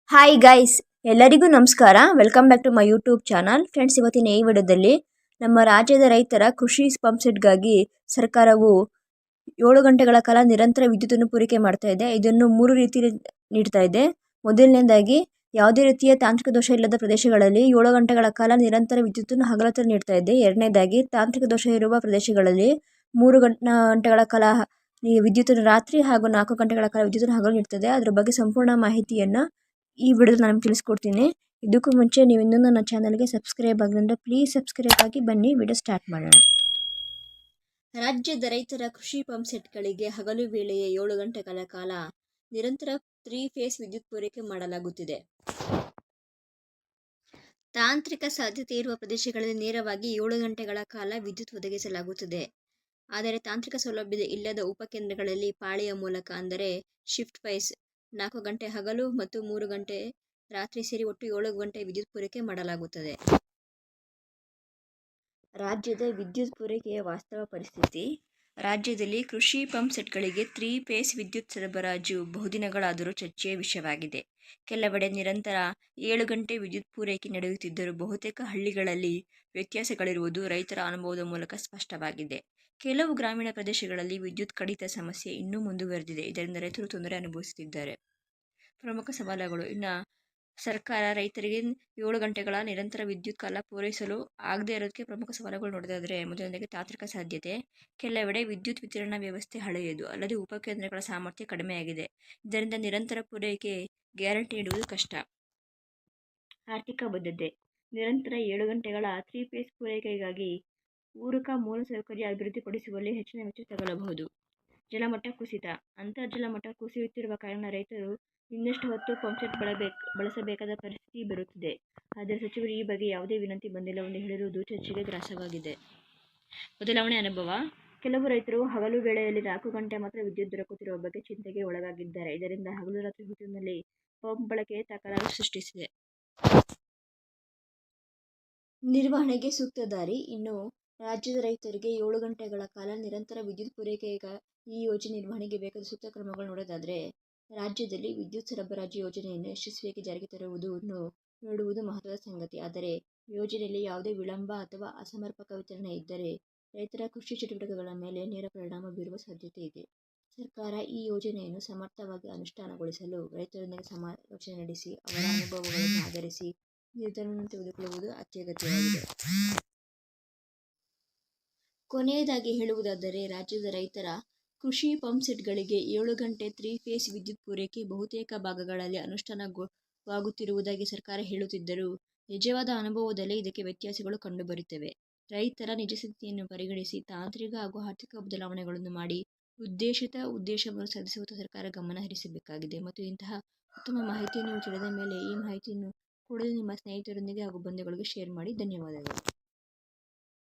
Hi guys, ಎಲ್ಲರಿಗೂ ನಮಸ್ಕಾರ. Welcome back to my YouTube channel. Friends, ಇವತ್ತಿನ ಈ ವಿಡಿಯೋದಲ್ಲಿ ನಮ್ಮ ರಾಜ್ಯದ ರೈತರ ಕೃಷಿ ಪಂಪ್ ಸೆಟ್ಗಾಗಿ ಸರ್ಕಾರವು 7 ಗಂಟೆಗಳ ಕಾಲ ನಿರಂತರ ವಿದ್ಯುತ್ತನ್ನು ಪೂರೈಕೆ ಮಾಡ್ತಾ ಇದೆ. ಇದನ್ನು 3 ರೀತಿಯಲ್ಲಿ ನೀಡ್ತಾ ಇದೆ. ಮೊದಲನೇದಾಗಿ, ಯಾವುದೇ ರೀತಿಯ ತಾಂತ್ರಿಕ ದೋಷ ಇಲ್ಲದ ಪ್ರದೇಶಗಳಲ್ಲಿ 7 ಗಂಟೆಗಳ ಕಾಲ ನಿರಂತರ ವಿದ್ಯುತ್ತನ್ನು ಹಗಲೊತ್ತು ನೀಡ್ತಾ ಇದೆ. ಎರಡನೇದಾಗಿ, ತಾಂತ್ರಿಕ ದೋಷ ಇರುವ ಪ್ರದೇಶಗಳಲ್ಲಿ 3 ಗಂಟೆಗಳ ಕಾಲ ವಿದ್ಯುತ್ತನ್ನು ರಾತ್ರಿ ಹಾಗೂ 4 ಗಂಟೆಗಳ ಕಾಲ ವಿದ್ಯುತ್ತನ್ನು ಹಗಲು ನೀಡ್ತದೆ. ಅದರ ಬಗ್ಗೆ ಸಂಪೂರ್ಣ ಮಾಹಿತಿಯನ್ನು ಈ ವಿಡಿಯೋದಲ್ಲಿ ನಾನು ತಿಳಿಸ್ಕೊಡ್ತೀನಿ. ಇದಕ್ಕೂ ಮುಂಚೆ ನೀವು ಇನ್ನೂ ನನ್ನ ಚಾನಲ್ಗೆ ಸಬ್ಸ್ಕ್ರೈಬ್ ಆಗಿಲ್ಲ, ಪ್ಲೀಸ್ ಸಬ್ಸ್ಕ್ರೈಬ್ ಆಗಿ. ಬನ್ನಿ ವಿಡಿಯೋ ಸ್ಟಾರ್ಟ್ ಮಾಡೋಣ. ರಾಜ್ಯದ ರೈತರ ಕೃಷಿ ಪಂಪ್ ಸೆಟ್ಗಳಿಗೆ ಹಗಲು ವೇಳೆಯೇ 7 ಗಂಟೆಗಳ ಕಾಲ ನಿರಂತರ 3 ಫೇಸ್ ವಿದ್ಯುತ್ ಪೂರೈಕೆ ಮಾಡಲಾಗುತ್ತಿದೆ. ತಾಂತ್ರಿಕ ಸಾಧ್ಯತೆ ಇರುವ ಪ್ರದೇಶಗಳಲ್ಲಿ ನೇರವಾಗಿ 7 ಗಂಟೆಗಳ ಕಾಲ ವಿದ್ಯುತ್ ಒದಗಿಸಲಾಗುತ್ತದೆ. ಆದರೆ ತಾಂತ್ರಿಕ ಸೌಲಭ್ಯ ಇಲ್ಲದ ಉಪಕೇಂದ್ರಗಳಲ್ಲಿ ಪಾಳಿಯ ಮೂಲಕ, ಅಂದರೆ ಶಿಫ್ಟ್ ವೈಸ್ 4 ಗಂಟೆ ಹಗಲು ಮತ್ತು 3 ಗಂಟೆ ರಾತ್ರಿ ಸೇರಿ ಒಟ್ಟು 7 ಗಂಟೆ ವಿದ್ಯುತ್ ಪೂರೈಕೆ ಮಾಡಲಾಗುತ್ತದೆ. ರಾಜ್ಯದ ವಿದ್ಯುತ್ ಪೂರೈಕೆಯ ವಾಸ್ತವ ಪರಿಸ್ಥಿತಿ. ರಾಜ್ಯದಲ್ಲಿ ಕೃಷಿ ಪಂಪ್ ಸೆಟ್ಗಳಿಗೆ 3 ಫೇಸ್ ವಿದ್ಯುತ್ ಸರಬರಾಜು ಬಹುದಿನಗಳಾದರೂ ಚರ್ಚೆಯ ವಿಷಯವಾಗಿದೆ. ಕೆಲವೆಡೆ ನಿರಂತರ 7 ಗಂಟೆ ವಿದ್ಯುತ್ ಪೂರೈಕೆ ನಡೆಯುತ್ತಿದ್ದರೂ ಬಹುತೇಕ ಹಳ್ಳಿಗಳಲ್ಲಿ ವ್ಯತ್ಯಾಸಗಳಿರುವುದು ರೈತರ ಅನುಭವದ ಮೂಲಕ ಸ್ಪಷ್ಟವಾಗಿದೆ. ಕೆಲವು ಗ್ರಾಮೀಣ ಪ್ರದೇಶಗಳಲ್ಲಿ ವಿದ್ಯುತ್ ಕಡಿತ ಸಮಸ್ಯೆ ಇನ್ನೂ ಮುಂದುವರೆದಿದೆ. ಇದರಿಂದ ರೈತರು ತೊಂದರೆ ಅನುಭವಿಸುತ್ತಿದ್ದಾರೆ. ಪ್ರಮುಖ ಸವಾಲುಗಳು. ಇನ್ನು ಸರ್ಕಾರ ರೈತರಿಗೆ 7 ಗಂಟೆಗಳ ನಿರಂತರ ವಿದ್ಯುತ್ ಕಾಲ ಪೂರೈಸಲು ಆಗದೇ ಇರೋದಕ್ಕೆ ಪ್ರಮುಖ ಸವಾಲುಗಳು ನೋಡೋದಾದರೆ, ಮೊದಲನೇದಾಗಿ ತಾಂತ್ರಿಕ ಸಾಧ್ಯತೆ. ಕೆಲವೆಡೆ ವಿದ್ಯುತ್ ವಿತರಣಾ ವ್ಯವಸ್ಥೆ ಹಳೆಯದು, ಅಲ್ಲದೆ ಉಪಕೇಂದ್ರಗಳ ಸಾಮರ್ಥ್ಯ ಕಡಿಮೆಯಾಗಿದೆ. ಇದರಿಂದ ನಿರಂತರ ಪೂರೈಕೆ ಗ್ಯಾರಂಟಿ ನೀಡುವುದು ಕಷ್ಟ. ಆರ್ಥಿಕ ಬದ್ಧತೆ. ನಿರಂತರ 7 ಗಂಟೆಗಳ 3 ಫೇಸ್ ಪೂರೈಕೆಗಾಗಿ ಪೂರಕ ಮೂಲಸೌಕರ್ಯ ಅಭಿವೃದ್ಧಿಪಡಿಸುವಲ್ಲಿ ಹೆಚ್ಚಿನ ವೆಚ್ಚ ತಗಲಬಹುದು. ಜಲಮಟ್ಟ ಕುಸಿತ. ಅಂತರ್ಜಲ ಮಟ್ಟ ಕುಸಿಯುತ್ತಿರುವ ಕಾರಣ ರೈತರು ಇನ್ನಷ್ಟು ಹೊತ್ತು ಪಂಪ್ಸೆಟ್ ಬಳಸಬೇಕಾದ ಪರಿಸ್ಥಿತಿ ಬರುತ್ತಿದೆ. ಆದರೆ ಸಚಿವರು ಈ ಬಗ್ಗೆ ಯಾವುದೇ ವಿನಂತಿ ಬಂದಿಲ್ಲವೆಂದು ಹೇಳಿರುವುದು ಚರ್ಚೆಗೆ ಗ್ರಾಸವಾಗಿದೆ. ಬದಲಾವಣೆ ಅನುಭವ. ಕೆಲವು ರೈತರು ಹಗಲು ವೇಳೆಯಲ್ಲಿ 4 ಗಂಟೆ ಮಾತ್ರ ವಿದ್ಯುತ್ ದೊರಕುತ್ತಿರುವ ಬಗ್ಗೆ ಚಿಂತೆಗೆ ಒಳಗಾಗಿದ್ದಾರೆ. ಇದರಿಂದ ಹಗಲು ರಾತ್ರಿ ಹೊತ್ತಿನಲ್ಲಿ ಪಂಪ್ ಬಳಕೆ ತಕರಾರು ಸೃಷ್ಟಿಸಿದೆ. ನಿರ್ವಹಣೆಗೆ ಸೂಕ್ತ ದಾರಿ. ಇನ್ನು ರಾಜ್ಯದ ರೈತರಿಗೆ 7 ಗಂಟೆಗಳ ಕಾಲ ನಿರಂತರ ವಿದ್ಯುತ್ ಪೂರೈಕೆಗೆ ಈ ಯೋಜನೆ ನಿರ್ವಹಣೆಗೆ ಬೇಕಾದ ಸೂಕ್ತ ಕ್ರಮಗಳು ನೋಡೋದಾದರೆ, ರಾಜ್ಯದಲ್ಲಿ ವಿದ್ಯುತ್ ಸರಬರಾಜು ಯೋಜನೆಯನ್ನು ಯಶಸ್ವಿಯಾಗಿ ಜಾರಿಗೆ ತರುವುದನ್ನು ನೋಡುವುದು ಮಹತ್ವದ ಸಂಗತಿ. ಆದರೆ ಯೋಜನೆಯಲ್ಲಿ ಯಾವುದೇ ವಿಳಂಬ ಅಥವಾ ಅಸಮರ್ಪಕ ವಿತರಣೆ ಇದ್ದರೆ ರೈತರ ಕೃಷಿ ಚಟುವಟಿಕೆಗಳ ಮೇಲೆ ನೇರ ಪರಿಣಾಮ ಬೀರುವ ಸಾಧ್ಯತೆ ಇದೆ. ಸರ್ಕಾರ ಈ ಯೋಜನೆಯನ್ನು ಸಮರ್ಥವಾಗಿ ಅನುಷ್ಠಾನಗೊಳಿಸಲು ರೈತರೊಂದಿಗೆ ಸಮಾಲೋಚನೆ ನಡೆಸಿ ಅವರ ಅನುಭವಗಳನ್ನು ಆಧರಿಸಿ ನಿರ್ಧಾರವನ್ನು ತೆಗೆದುಕೊಳ್ಳುವುದು ಅತ್ಯಗತ್ಯವಾಗಿದೆ. ಕೊನೆಯದಾಗಿ ಹೇಳುವುದಾದರೆ, ರಾಜ್ಯದ ರೈತರ ಕೃಷಿ ಪಂಪ್ ಸೆಟ್ಗಳಿಗೆ 7 ಗಂಟೆ 3 ಫೇಸ್ ವಿದ್ಯುತ್ ಪೂರೈಕೆ ಬಹುತೇಕ ಭಾಗಗಳಲ್ಲಿ ಅನುಷ್ಠಾನವಾಗುತ್ತಿರುವುದಾಗಿ ಸರ್ಕಾರ ಹೇಳುತ್ತಿದ್ದರೂ ನಿಜವಾದ ಅನುಭವದಲ್ಲಿ ಇದಕ್ಕೆ ವ್ಯತ್ಯಾಸಗಳು ಕಂಡುಬರುತ್ತವೆ. ರೈತರ ನಿಜಸ್ಥಿತಿಯನ್ನು ಪರಿಗಣಿಸಿ ತಾಂತ್ರಿಕ ಹಾಗೂ ಆರ್ಥಿಕ ಬದಲಾವಣೆಗಳನ್ನು ಮಾಡಿ ಉದ್ದೇಶವನ್ನು ಸಾಧಿಸುವತ್ತ ಸರ್ಕಾರ ಗಮನ ಹರಿಸಬೇಕಾಗಿದೆ. ಮತ್ತು ಇಂತಹ ಉತ್ತಮ ಮಾಹಿತಿಯನ್ನು ನೀವು ತಿಳಿದ ಮೇಲೆ ಈ ಮಾಹಿತಿಯನ್ನು ಕೂಡಲೇ ನಿಮ್ಮ ಸ್ನೇಹಿತರೊಂದಿಗೆ ಹಾಗೂ ಬಂಧುಗಳಿಗೆ ಶೇರ್ ಮಾಡಿ. ಧನ್ಯವಾದಗಳು.